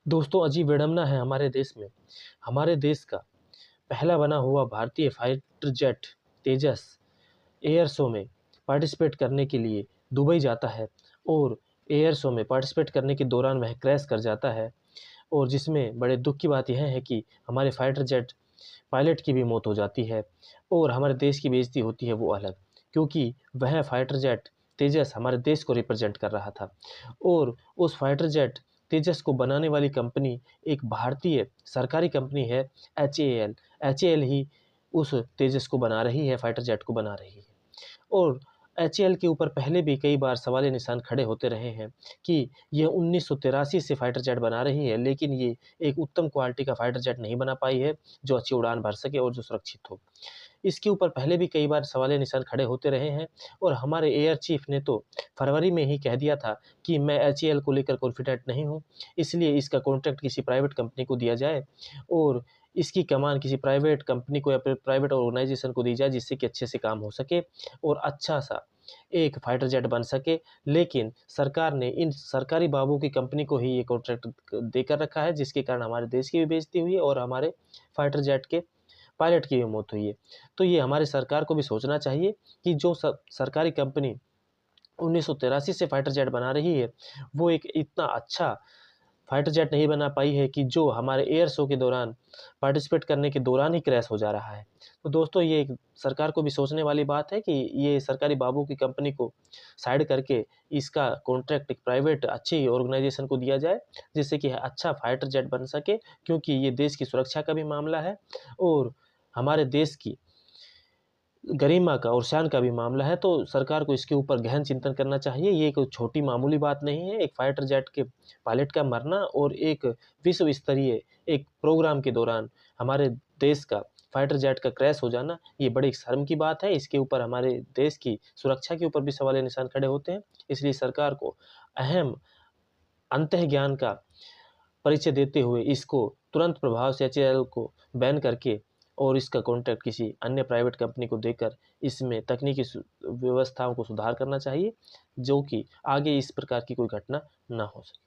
दोस्तों, अजीब विडंबना है हमारे देश में। हमारे देश का पहला बना हुआ भारतीय फाइटर जेट तेजस एयर शो में पार्टिसिपेट करने के लिए दुबई जाता है और एयर शो में पार्टिसिपेट करने के दौरान वह क्रैश कर जाता है। और जिसमें बड़े दुख की बात यह है कि हमारे फाइटर जेट पायलट की भी मौत हो जाती है और हमारे देश की बेइज्जती होती है वो अलग, क्योंकि वह फाइटर जेट तेजस हमारे देश को रिप्रेजेंट कर रहा था। और उस फाइटर जेट तेजस को बनाने वाली कंपनी एक भारतीय सरकारी कंपनी है, एच ए एल ही उस तेजस को बना रही है, फाइटर जेट को बना रही है। और एचएएल के ऊपर पहले भी कई बार सवाल निशान खड़े होते रहे हैं कि यह 1983 से फाइटर जेट बना रही है, लेकिन ये एक उत्तम क्वालिटी का फाइटर जेट नहीं बना पाई है जो अच्छी उड़ान भर सके और जो सुरक्षित हो। इसके ऊपर पहले भी कई बार सवाल निशान खड़े होते रहे हैं और हमारे एयर चीफ ने तो फरवरी में ही कह दिया था कि मैं एचएएल को लेकर कॉन्फिडेंट नहीं हूँ, इसलिए इसका कॉन्ट्रैक्ट किसी प्राइवेट कंपनी को दिया जाए और इसकी कमान किसी प्राइवेट कंपनी को या फिर प्राइवेट ऑर्गेनाइजेशन को दी जाए, जिससे कि अच्छे से काम हो सके और अच्छा सा एक फाइटर जेट बन सके। लेकिन सरकार ने इन सरकारी बाबू की कंपनी को ही ये कॉन्ट्रैक्ट देकर रखा है, जिसके कारण हमारे देश की भी बेइज्जती हुई है और हमारे फाइटर जेट के पायलट की भी मौत हुई है। तो ये हमारी सरकार को भी सोचना चाहिए कि जो सरकारी कंपनी 1983 से फाइटर जेट बना रही है, वो एक इतना अच्छा फाइटर जेट नहीं बना पाई है कि जो हमारे एयर शो के दौरान पार्टिसिपेट करने के दौरान ही क्रैश हो जा रहा है। तो दोस्तों, ये एक सरकार को भी सोचने वाली बात है कि ये सरकारी बाबू की कंपनी को साइड करके इसका कॉन्ट्रैक्ट एक प्राइवेट अच्छी ऑर्गेनाइजेशन को दिया जाए, जिससे कि अच्छा फाइटर जेट बन सके, क्योंकि ये देश की सुरक्षा का भी मामला है और हमारे देश की गरिमा का और शान का भी मामला है। तो सरकार को इसके ऊपर गहन चिंतन करना चाहिए। ये कोई छोटी मामूली बात नहीं है, एक फाइटर जेट के पायलट का मरना और एक विश्व स्तरीय एक प्रोग्राम के दौरान हमारे देश का फाइटर जेट का क्रैश हो जाना, ये बड़ी शर्म की बात है। इसके ऊपर हमारे देश की सुरक्षा के ऊपर भी सवाल निशान खड़े होते हैं। इसलिए सरकार को अहम अंतःज्ञान का परिचय देते हुए इसको तुरंत प्रभाव से एचएएल को बैन करके और इसका कॉन्ट्रैक्ट किसी अन्य प्राइवेट कंपनी को देकर इसमें तकनीकी व्यवस्थाओं को सुधार करना चाहिए, जो कि आगे इस प्रकार की कोई घटना ना हो सके।